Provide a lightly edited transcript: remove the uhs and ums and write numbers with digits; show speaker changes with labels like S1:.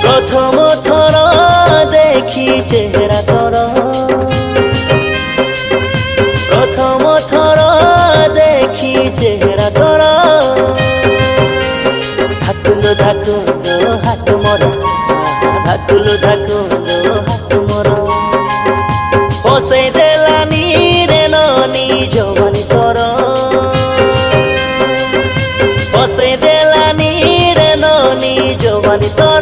S1: প্রথম থর দেখি চেহারা তোর, প্রথম থর দেখি চেহারা তোর, ধাকুলো ধাকুলো হাত মোর, ধাকুলো ধাকুলো হাত মোর, বসাই দেলানি রে ননি যৌবনি তোর, বসাই দেলানি রে ননি যৌবনি তোর।